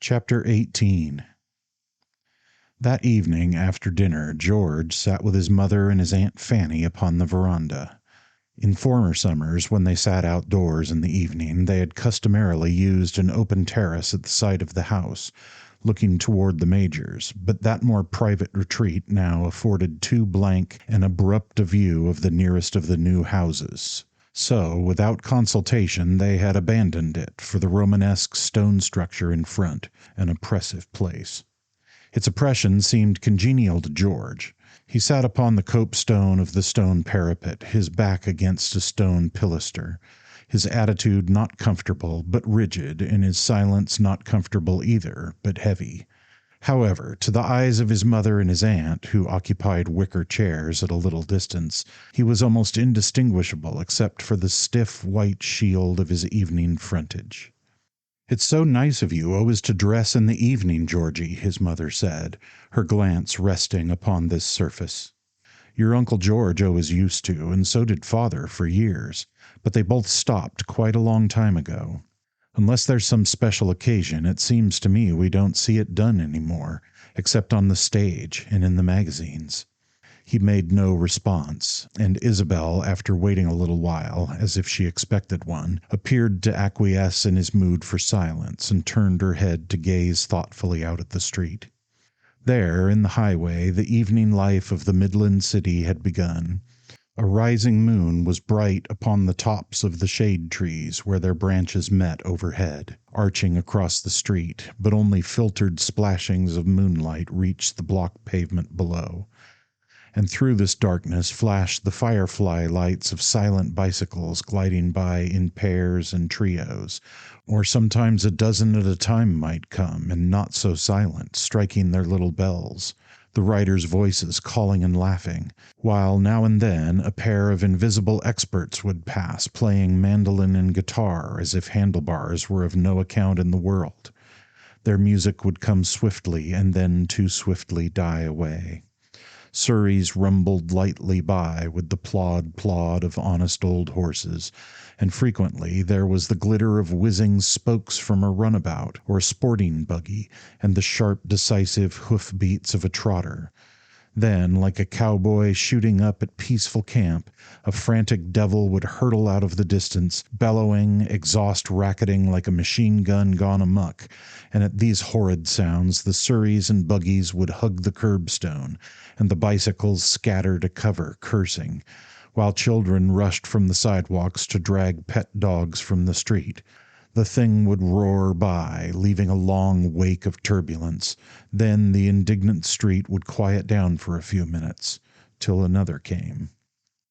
Chapter 18. That evening after dinner, George sat with his mother and his Aunt Fanny upon the veranda. In former summers, when they sat outdoors in the evening, they had customarily used an open terrace at the side of the house, looking toward the Majors, but that more private retreat now afforded too blank and abrupt a view of the nearest of the new houses. So, without consultation, they had abandoned it for the Romanesque stone structure in front, an oppressive place. Its oppression seemed congenial to George. He sat upon the copestone of the stone parapet, his back against a stone pilaster, his attitude not comfortable but rigid, and his silence not comfortable either but heavy. However, to the eyes of his mother and his aunt, who occupied wicker chairs at a little distance, he was almost indistinguishable except for the stiff white shield of his evening frontage. "It's so nice of you always to dress in the evening, Georgie," his mother said, her glance resting upon this surface. "Your Uncle George always used to, and so did Father for years, but they both stopped quite a long time ago. Unless there's some special occasion, it seems to me we don't see it done any more, except on the stage and in the magazines." He made no response, and Isabel, after waiting a little while, as if she expected one, appeared to acquiesce in his mood for silence, and turned her head to gaze thoughtfully out at the street. There, in the highway, the evening life of the Midland city had begun. A rising moon was bright upon the tops of the shade trees where their branches met overhead, arching across the street, but only filtered splashings of moonlight reached the block pavement below. And through this darkness flashed the firefly lights of silent bicycles gliding by in pairs and trios, or sometimes a dozen at a time might come, and not so silent, striking their little bells, the riders' voices calling and laughing, while now and then a pair of invisible experts would pass, playing mandolin and guitar as if handlebars were of no account in the world. Their music would come swiftly and then too swiftly die away. Surreys rumbled lightly by with the plod of honest old horses, and frequently there was the glitter of whizzing spokes from a runabout or a sporting buggy, and the sharp decisive hoof beats of a trotter. Then, like a cowboy shooting up at peaceful camp, a frantic devil would hurtle out of the distance, bellowing, exhaust racketing like a machine gun gone amuck, and at these horrid sounds the surreys and buggies would hug the curbstone, and the bicycles scatter to cover, cursing, while children rushed from the sidewalks to drag pet dogs from the street. The thing would roar by, leaving a long wake of turbulence. Then the indignant street would quiet down for a few minutes, till another came.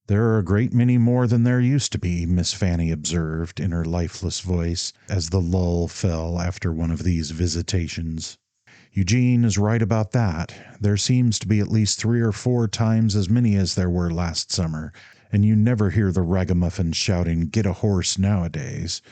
"There are a great many more than there used to be," Miss Fanny observed in her lifeless voice, as the lull fell after one of these visitations. "Eugene is right about that. There seems to be at least 3 or 4 times as many as there were last summer, and you never hear the ragamuffins shouting, 'Get a horse,' nowadays.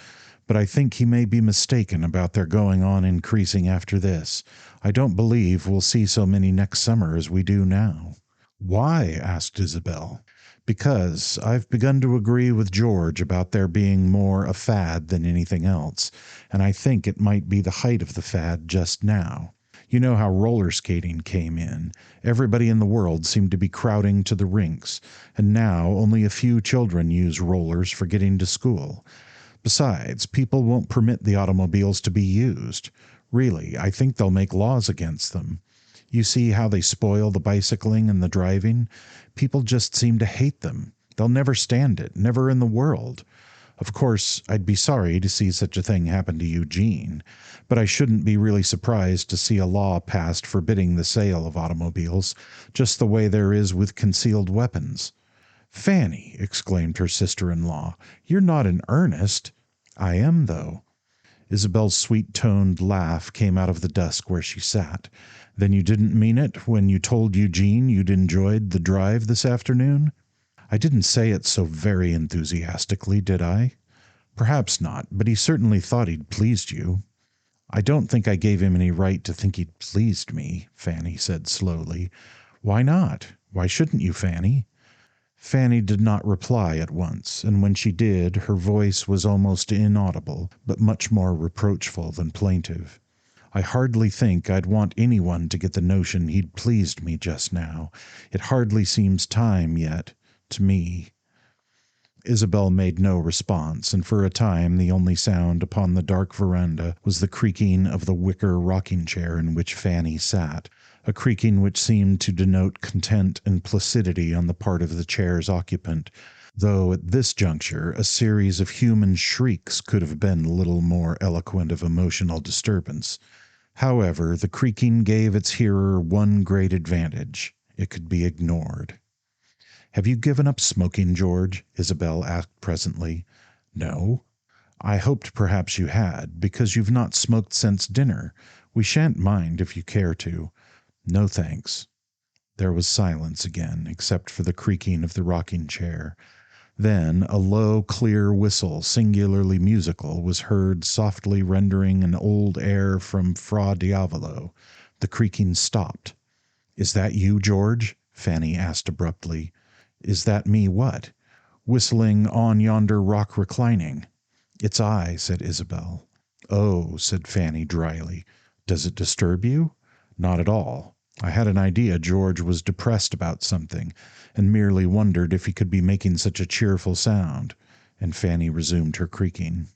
But I think he may be mistaken about their going on increasing after this. I don't believe we'll see so many next summer as we do now." "Why?" asked Isabel. "Because I've begun to agree with George about there being more a fad than anything else, and I think it might be the height of the fad just now. You know how roller skating came in. Everybody in the world seemed to be crowding to the rinks, and now only a few children use rollers for getting to school. Besides, people won't permit the automobiles to be used. Really, I think they'll make laws against them. You see how they spoil the bicycling and the driving? People just seem to hate them. They'll never stand it, never in the world. Of course, I'd be sorry to see such a thing happen to Eugene, but I shouldn't be really surprised to see a law passed forbidding the sale of automobiles, just the way there is with concealed weapons." "Fanny," exclaimed her sister-in-law, "you're not in earnest?" "I am, though." Isabel's sweet-toned laugh came out of the dusk where she sat. "Then you didn't mean it when you told Eugene you'd enjoyed the drive this afternoon?" "I didn't say it so very enthusiastically, did I?" "Perhaps not, but he certainly thought he'd pleased you." "I don't think I gave him any right to think he'd pleased me," Fanny said slowly. "Why not? Why shouldn't you, Fanny?" Fanny did not reply at once, and when she did, her voice was almost inaudible, but much more reproachful than plaintive. I hardly think I'd want anyone to get the notion he'd pleased me just now. It hardly seems time yet, to me." Isabel made no response, and for a time the only sound upon the dark veranda was the creaking of the wicker rocking-chair in which Fanny sat, a creaking which seemed to denote content and placidity on the part of the chair's occupant, though at this juncture a series of human shrieks could have been little more eloquent of emotional disturbance. However, the creaking gave its hearer one great advantage: it could be ignored. "Have you given up smoking, George?" Isabel asked presently. "No." "I hoped perhaps you had, because you've not smoked since dinner. We shan't mind if you care to." "No, thanks." There was silence again, except for the creaking of the rocking-chair. Then a low, clear whistle, singularly musical, was heard softly rendering an old air from Fra Diavolo. The creaking stopped. "Is that you, George?" Fanny asked abruptly. "Is that me what?" "Whistling On Yonder Rock Reclining." "It's I," said Isabel. "Oh," said Fanny dryly. "Does it disturb you?" "Not at all. I had an idea George was depressed about something, and merely wondered if he could be making such a cheerful sound." And Fanny resumed her creaking.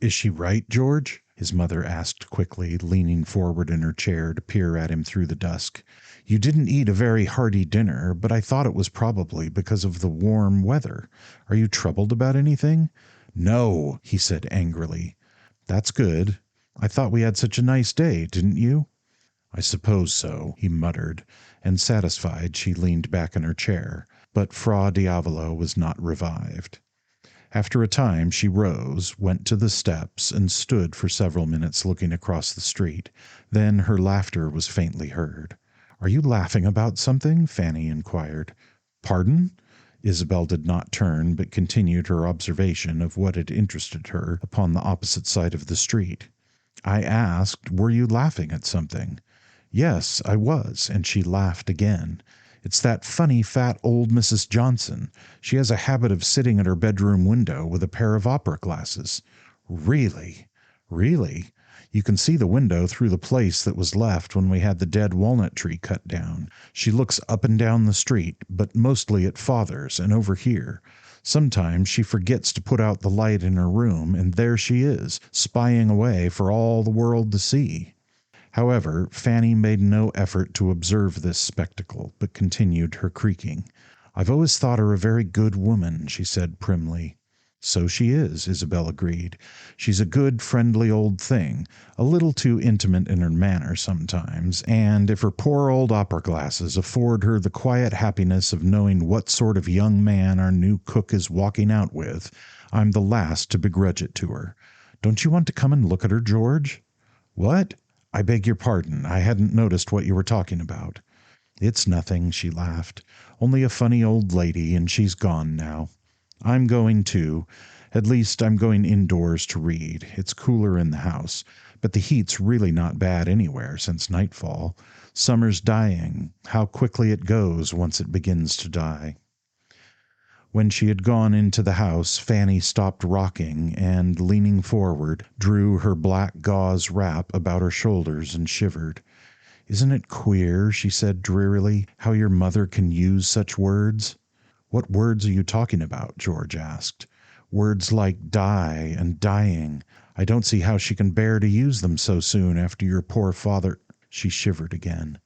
"Is she right, George?" his mother asked quickly, leaning forward in her chair to peer at him through the dusk. "You didn't eat a very hearty dinner, but I thought it was probably because of the warm weather. Are you troubled about anything?" "No," he said angrily. "That's good. I thought we had such a nice day, didn't you?" "I suppose so," he muttered, and satisfied, she leaned back in her chair. But Fra Diavolo was not revived. After a time she rose, went to the steps, and stood for several minutes looking across the street. Then her laughter was faintly heard. "Are you laughing about something?" Fanny inquired. "Pardon?" Isabel did not turn, but continued her observation of what had interested her upon the opposite side of the street. "I asked, were you laughing at something?" "Yes, I was," and she laughed again. "It's that funny fat old Mrs. Johnson. She has a habit of sitting at her bedroom window with a pair of opera glasses." "Really?" "Really. You can see the window through the place that was left when we had the dead walnut tree cut down. She looks up and down the street, but mostly at father's and over here. Sometimes she forgets to put out the light in her room, and there she is, spying away for all the world to see." However, Fanny made no effort to observe this spectacle, but continued her creaking. "I've always thought her a very good woman," she said primly. "So she is," Isabel agreed. "She's a good, friendly old thing, a little too intimate in her manner sometimes, and if her poor old opera glasses afford her the quiet happiness of knowing what sort of young man our new cook is walking out with, I'm the last to begrudge it to her. Don't you want to come and look at her, George?" "What? I beg your pardon. I hadn't noticed what you were talking about." "It's nothing," she laughed. "Only a funny old lady, and she's gone now. I'm going too. At least, I'm going indoors to read. It's cooler in the house, but the heat's really not bad anywhere since nightfall. Summer's dying. How quickly it goes once it begins to die." When she had gone into the house, Fanny stopped rocking, and, leaning forward, drew her black gauze wrap about her shoulders and shivered. "Isn't it queer," she said drearily, "how your mother can use such words?" "What words are you talking about?" George asked. "Words like die and dying. I don't see how she can bear to use them so soon after your poor father—" She shivered again.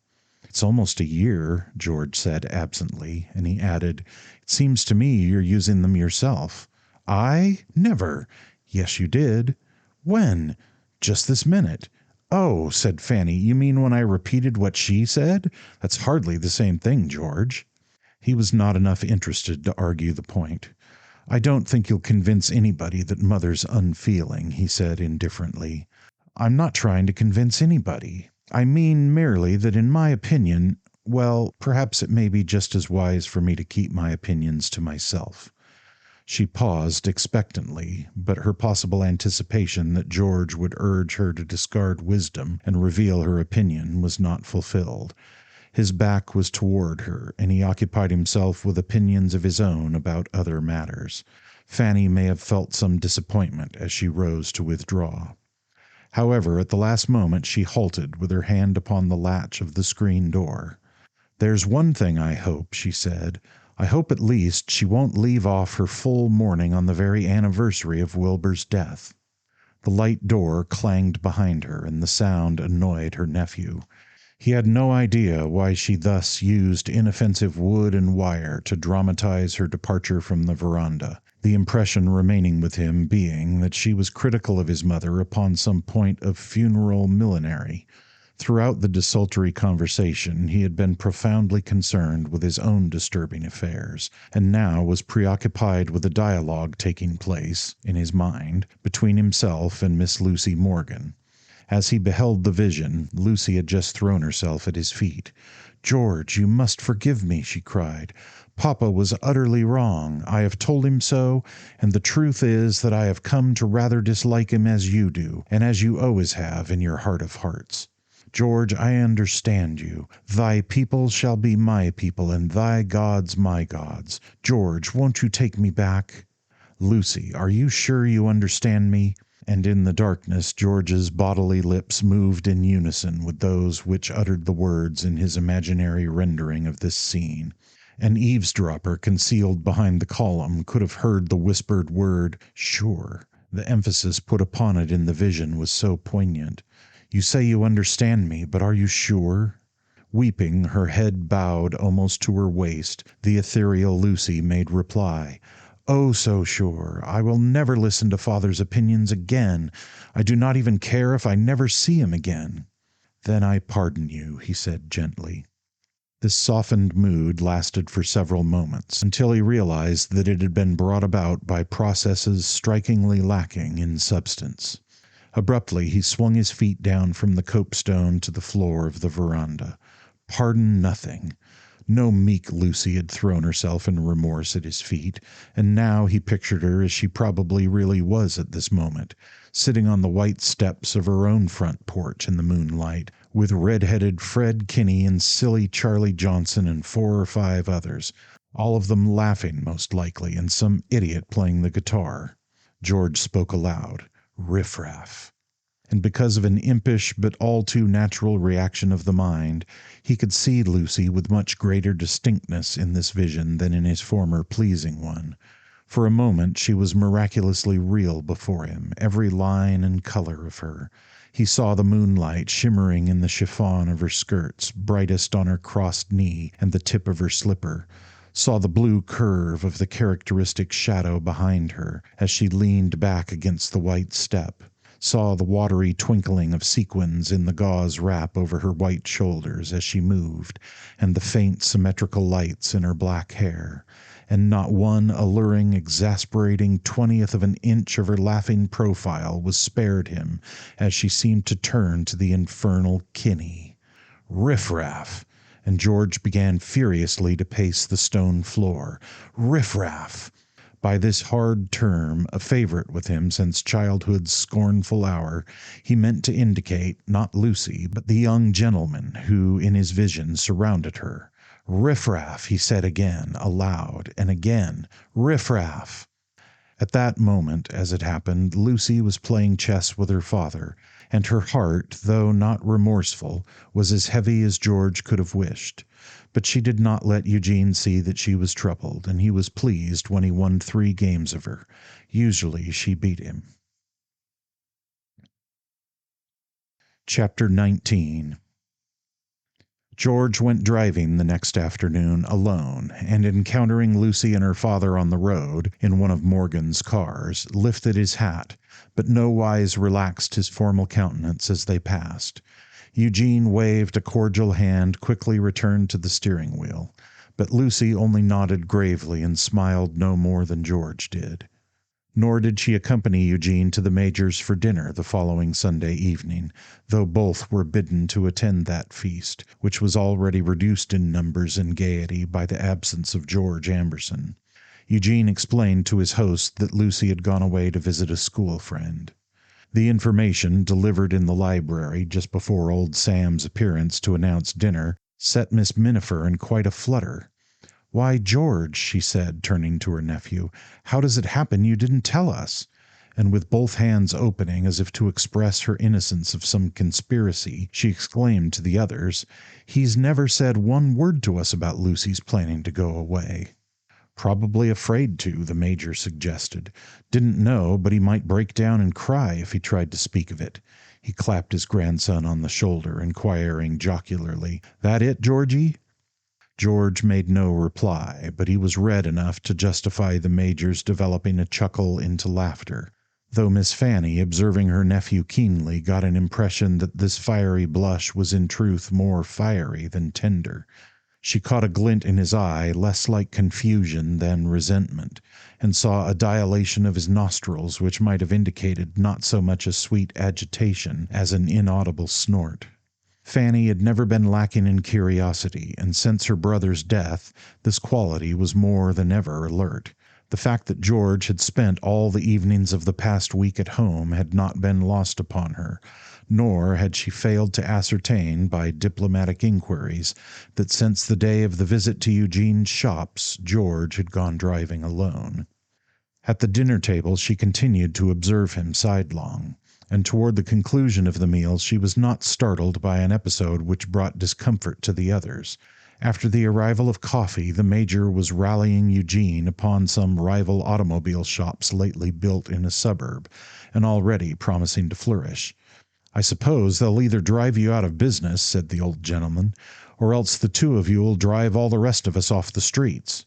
"It's almost a year," George said absently, and he added, "It seems to me you're using them yourself." "I? Never." "Yes, you did." "When?" "Just this minute." "Oh," said Fanny, "you mean when I repeated what she said? That's hardly the same thing, George." He was not enough interested to argue the point. "I don't think you'll convince anybody that mother's unfeeling," he said indifferently. "I'm not trying to convince anybody. I mean merely that in my opinion, well, perhaps it may be just as wise for me to keep my opinions to myself." She paused expectantly, but her possible anticipation that George would urge her to discard wisdom and reveal her opinion was not fulfilled. His back was toward her, and he occupied himself with opinions of his own about other matters. Fanny may have felt some disappointment as she rose to withdraw. However, at the last moment she halted with her hand upon the latch of the screen door. "There's one thing I hope," she said. "I hope at least she won't leave off her full mourning on the very anniversary of Wilbur's death." The light door clanged behind her, and the sound annoyed her nephew. He had no idea why she thus used inoffensive wood and wire to dramatize her departure from the veranda, the impression remaining with him being that she was critical of his mother upon some point of funeral millinery. Throughout the desultory conversation he had been profoundly concerned with his own disturbing affairs, and now was preoccupied with a dialogue taking place, in his mind, between himself and Miss Lucy Morgan. As he beheld the vision, Lucy had just thrown herself at his feet. "George, you must forgive me," she cried. "Papa was utterly wrong. I have told him so, and the truth is that I have come to rather dislike him as you do, and as you always have in your heart of hearts. George, I understand you. Thy people shall be my people, and thy gods my gods. George, won't you take me back?" "Lucy, are you sure you understand me?" And in the darkness George's bodily lips moved in unison with those which uttered the words in his imaginary rendering of this scene. An eavesdropper concealed behind the column could have heard the whispered word "sure." The emphasis put upon it in the vision was so poignant. "You say you understand me, but are you sure?" Weeping, her head bowed almost to her waist, the ethereal Lucy made reply. "Oh, so sure. I will never listen to father's opinions again. I do not even care if I never see him again." "Then I pardon you," he said gently. This softened mood lasted for several moments, until he realized that it had been brought about by processes strikingly lacking in substance. Abruptly he swung his feet down from the copestone to the floor of the veranda. Pardon nothing. No meek Lucy had thrown herself in remorse at his feet, and now he pictured her as she probably really was at this moment, sitting on the white steps of her own front porch in the moonlight, with red-headed Fred Kinney and silly Charlie Johnson and 4 or 5 others, all of them laughing most likely, and some idiot playing the guitar. George spoke aloud. "Riffraff." And because of an impish but all too natural reaction of the mind, he could see Lucy with much greater distinctness in this vision than in his former pleasing one. For a moment she was miraculously real before him, every line and color of her. He saw the moonlight shimmering in the chiffon of her skirts, brightest on her crossed knee and the tip of her slipper, saw the blue curve of the characteristic shadow behind her as she leaned back against the white step, saw the watery twinkling of sequins in the gauze wrap over her white shoulders as she moved, and the faint symmetrical lights in her black hair, and not one alluring, exasperating 20th of an inch of her laughing profile was spared him as she seemed to turn to the infernal Kinney. Riffraff! And George began furiously to pace the stone floor. Riffraff! By this hard term, a favorite with him since childhood's scornful hour, he meant to indicate, not Lucy, but the young gentlemen who, in his vision, surrounded her. "Riffraff," he said again, aloud, and again, "Riffraff." At that moment, as it happened, Lucy was playing chess with her father, and her heart, though not remorseful, was as heavy as George could have wished. But she did not let Eugene see that she was troubled, and he was pleased when he won 3 games of her. Usually she beat him. Chapter 19. George went driving the next afternoon alone, and encountering Lucy and her father on the road, in one of Morgan's cars, lifted his hat, but nowise relaxed his formal countenance as they passed. Eugene waved a cordial hand, quickly returned to the steering wheel, but Lucy only nodded gravely and smiled no more than George did. Nor did she accompany Eugene to the Major's for dinner the following Sunday evening, though both were bidden to attend that feast, which was already reduced in numbers and gaiety by the absence of George Amberson. Eugene explained to his host that Lucy had gone away to visit a school friend. The information, delivered in the library just before old Sam's appearance to announce dinner, set Miss Minifer in quite a flutter. "Why, George," she said, turning to her nephew, "how does it happen you didn't tell us?" and with both hands opening as if to express her innocence of some conspiracy, she exclaimed to the others, "He's never said one word to us about Lucy's planning to go away." "Probably afraid to," the major suggested. "Didn't know, but he might break down and cry if he tried to speak of it." He clapped his grandson on the shoulder, inquiring jocularly, "That it, Georgie?" George made no reply, but he was red enough to justify the major's developing a chuckle into laughter, though Miss Fanny, observing her nephew keenly, got an impression that this fiery blush was in truth more fiery than tender. She caught a glint in his eye less like confusion than resentment, and saw a dilation of his nostrils which might have indicated not so much a sweet agitation as an inaudible snort. Fanny had never been lacking in curiosity, and since her brother's death this quality was more than ever alert. The fact that George had spent all the evenings of the past week at home had not been lost upon her, nor had she failed to ascertain by diplomatic inquiries that since the day of the visit to Eugene's shops George had gone driving alone. At the dinner table she continued to observe him sidelong, and toward the conclusion of the meal she was not startled by an episode which brought discomfort to the others. After the arrival of coffee, the major was rallying Eugene upon some rival automobile shops lately built in a suburb, and already promising to flourish. "I suppose they'll either drive you out of business," said the old gentleman, "or else the two of you will drive all the rest of us off the streets."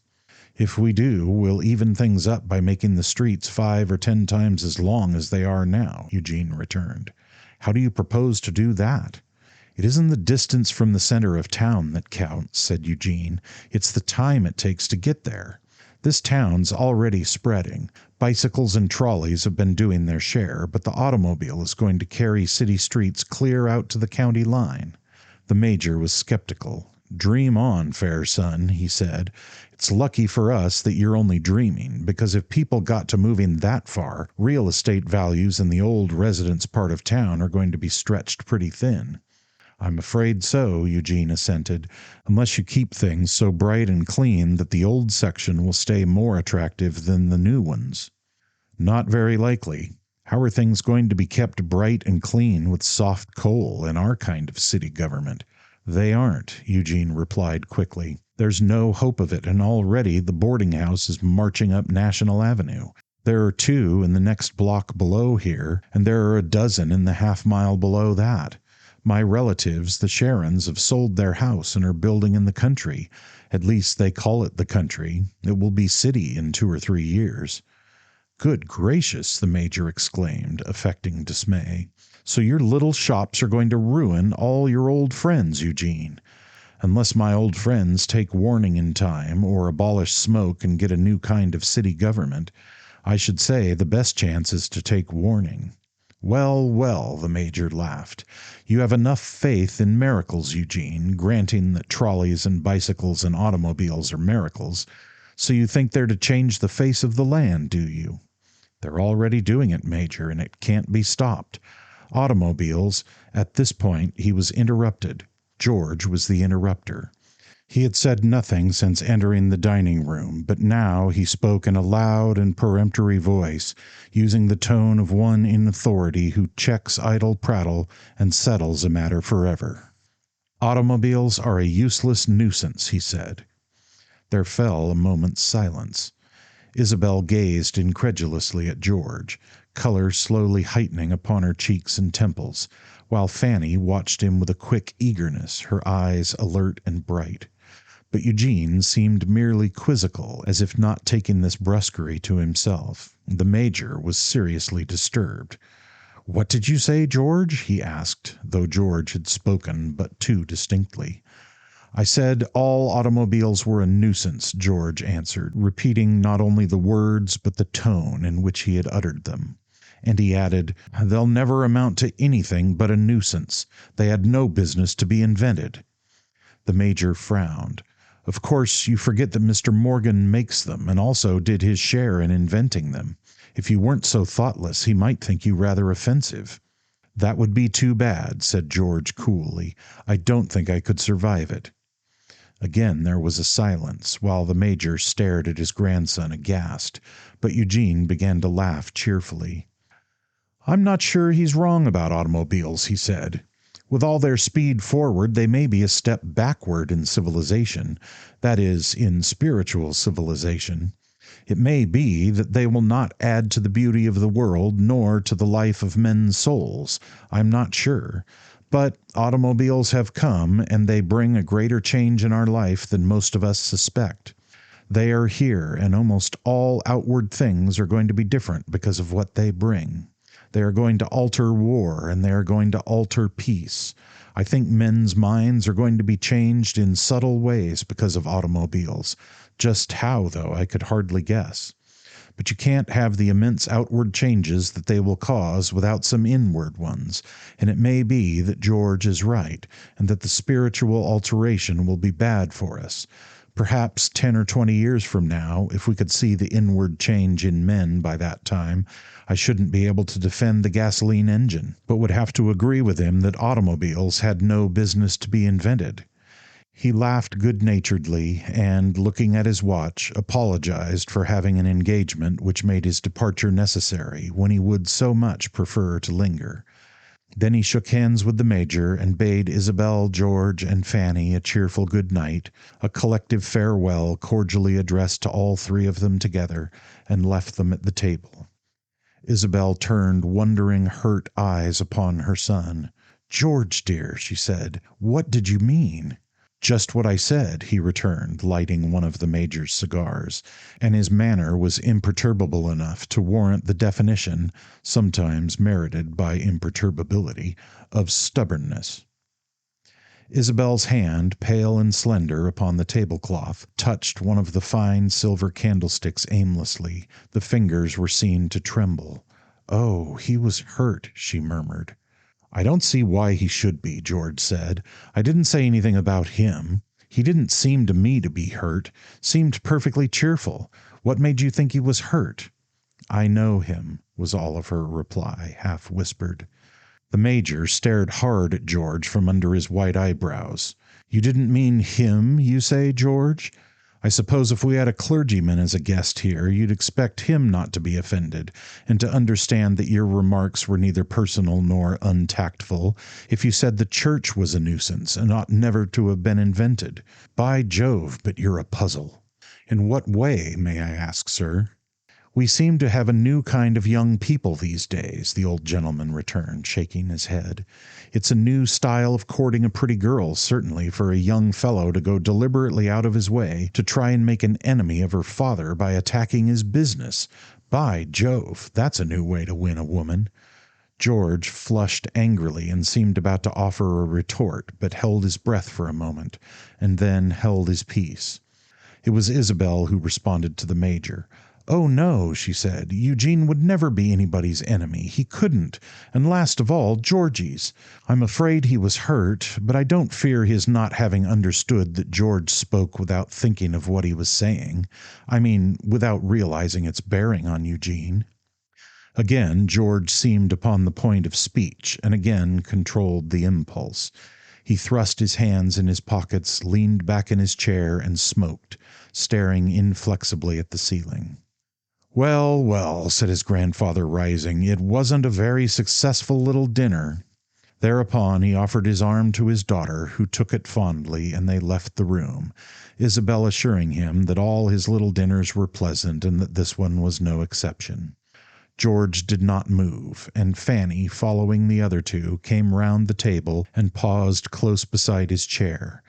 "If we do, we'll even things up by making the streets 5 or 10 times as long as they are now," Eugene returned. "How do you propose to do that?" "It isn't the distance from the center of town that counts," said Eugene. "It's the time it takes to get there. This town's already spreading. Bicycles and trolleys have been doing their share, but the automobile is going to carry city streets clear out to the county line." The major was skeptical. "Dream on, fair son," he said. "It's lucky for us that you're only dreaming, because if people got to moving that far, real estate values in the old residence part of town are going to be stretched pretty thin." "I'm afraid so," Eugene assented, "unless you keep things so bright and clean that the old section will stay more attractive than the new ones." "Not very likely. How are things going to be kept bright and clean with soft coal in our kind of city government?" "They aren't," Eugene replied quickly. "There's no hope of it, and already the boarding house is marching up National Avenue. There are 2 in the next block below here, and there are a dozen in the half-mile below that. My relatives, the Sharons, have sold their house and are building in the country. At least they call it the country. It will be city in 2 or 3 years." "Good gracious!" the major exclaimed, affecting dismay. "So your little shops are going to ruin all your old friends, Eugene." "Unless my old friends take warning in time, or abolish smoke and get a new kind of city government. I should say the best chance is to take warning." "Well, well," the major laughed. "You have enough faith in miracles, Eugene, granting that trolleys and bicycles and automobiles are miracles. So you think they're to change the face of the land, do you?" "They're already doing it, Major, and it can't be stopped. Automobiles—" At this point he was interrupted. George was the interrupter. He had said nothing since entering the dining room, but now he spoke in a loud and peremptory voice, using the tone of one in authority who checks idle prattle and settles a matter forever. "Automobiles are a useless nuisance," he said. There fell a moment's silence. Isabel gazed incredulously at George, color slowly heightening upon her cheeks and temples, while Fanny watched him with a quick eagerness, her eyes alert and bright. But Eugene seemed merely quizzical, as if not taking this brusquerie to himself. The major was seriously disturbed. "What did you say, George?" he asked, though George had spoken but too distinctly. "I said all automobiles were a nuisance," George answered, repeating not only the words but the tone in which he had uttered them. And he added, "They'll never amount to anything but a nuisance. They had no business to be invented." The major frowned. "Of course, you forget that Mr. Morgan makes them, and also did his share in inventing them. If you weren't so thoughtless, he might think you rather offensive." "That would be too bad," said George coolly. "I don't think I could survive it." Again there was a silence, while the major stared at his grandson aghast, but Eugene began to laugh cheerfully. "I'm not sure he's wrong about automobiles," he said. "With all their speed forward, they may be a step backward in civilization, that is, in spiritual civilization. It may be that they will not add to the beauty of the world nor to the life of men's souls. I'm not sure. But automobiles have come, and they bring a greater change in our life than most of us suspect. They are here, and almost all outward things are going to be different because of what they bring. They are going to alter war, and they are going to alter peace. I think men's minds are going to be changed in subtle ways because of automobiles. Just how, though, I could hardly guess. But you can't have the immense outward changes that they will cause without some inward ones, and it may be that George is right, and that the spiritual alteration will be bad for us. Perhaps 10 or 20 years from now, if we could see the inward change in men by that time, I shouldn't be able to defend the gasoline engine, but would have to agree with him that automobiles had no business to be invented." He laughed good-naturedly and, looking at his watch, apologized for having an engagement which made his departure necessary when he would so much prefer to linger. Then he shook hands with the Major and bade Isabel, George, and Fanny a cheerful good night, a collective farewell cordially addressed to all three of them together, and left them at the table. Isabel turned wondering, hurt eyes upon her son. "George, dear," she said, "what did you mean?" "Just what I said," he returned, lighting one of the Major's cigars, and his manner was imperturbable enough to warrant the definition, sometimes merited by imperturbability, of stubbornness. Isabel's hand, pale and slender, upon the tablecloth, touched one of the fine silver candlesticks aimlessly. The fingers were seen to tremble. "Oh, he was hurt," she murmured. "I don't see why he should be," George said. "I didn't say anything about him. He didn't seem to me to be hurt. Seemed perfectly cheerful. What made you think he was hurt?" "I know him," was all of her reply, half whispered. The Major stared hard at George from under his white eyebrows. "You didn't mean him, you say, George? I suppose if we had a clergyman as a guest here, you'd expect him not to be offended, and to understand that your remarks were neither personal nor untactful, if you said the church was a nuisance and ought never to have been invented. By Jove, but you're a puzzle." "In what way, may I ask, sir?" "We seem to have a new kind of young people these days," the old gentleman returned, shaking his head. "It's a new style of courting a pretty girl, certainly, for a young fellow to go deliberately out of his way to try and make an enemy of her father by attacking his business. By Jove, that's a new way to win a woman." George flushed angrily and seemed about to offer a retort, but held his breath for a moment, and then held his peace. It was Isabel who responded to the Major. "Oh, no," she said, "Eugene would never be anybody's enemy. He couldn't. And last of all, Georgie's. I'm afraid he was hurt, but I don't fear his not having understood that George spoke without thinking of what he was saying. I mean, without realizing its bearing on Eugene." Again George seemed upon the point of speech, and again controlled the impulse. He thrust his hands in his pockets, leaned back in his chair, and smoked, staring inflexibly at the ceiling. "Well, well," said his grandfather, rising, "it wasn't a very successful little dinner." Thereupon he offered his arm to his daughter, who took it fondly, and they left the room, Isabel assuring him that all his little dinners were pleasant, and that this one was no exception. George did not move, and Fanny, following the other two, came round the table and paused close beside his chair.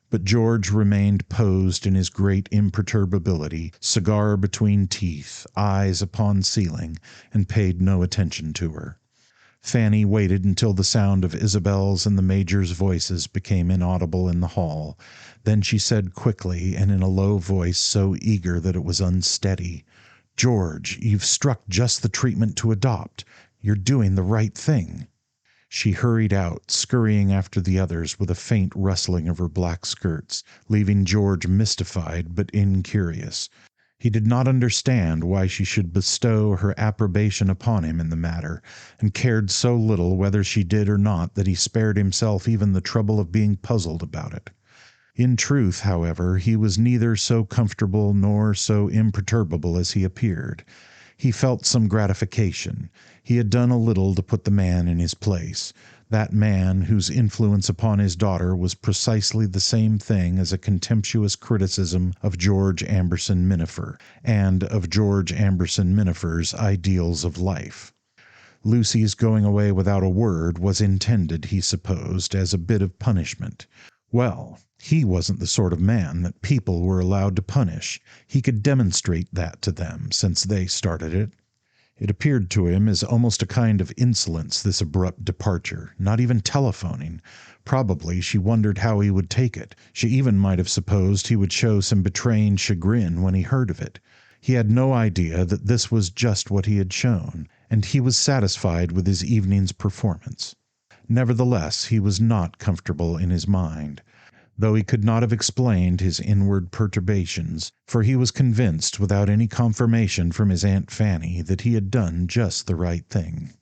But George remained posed in his great imperturbability, cigar between teeth, eyes upon ceiling, and paid no attention to her. Fanny waited until the sound of Isabel's and the Major's voices became inaudible in the hall. Then she said quickly, and in a low voice so eager that it was unsteady, "George, you've struck just the treatment to adopt. You're doing the right thing." She hurried out, scurrying after the others with a faint rustling of her black skirts, leaving George mystified but incurious. He did not understand why she should bestow her approbation upon him in the matter, and cared so little whether she did or not that he spared himself even the trouble of being puzzled about it. In truth, however, he was neither so comfortable nor so imperturbable as he appeared. He felt some gratification. He had done a little to put the man in his place, that man whose influence upon his daughter was precisely the same thing as a contemptuous criticism of George Amberson Minifer, and of George Amberson Minifer's ideals of life. Lucy's going away without a word was intended, he supposed, as a bit of punishment. Well, he wasn't the sort of man that people were allowed to punish. He could demonstrate that to them, since they started it. It appeared to him as almost a kind of insolence, this abrupt departure, not even telephoning. Probably she wondered how he would take it. She even might have supposed he would show some betraying chagrin when he heard of it. He had no idea that this was just what he had shown, and he was satisfied with his evening's performance. Nevertheless, he was not comfortable in his mind, though he could not have explained his inward perturbations, for he was convinced, without any confirmation from his Aunt Fanny, that he had done just the right thing.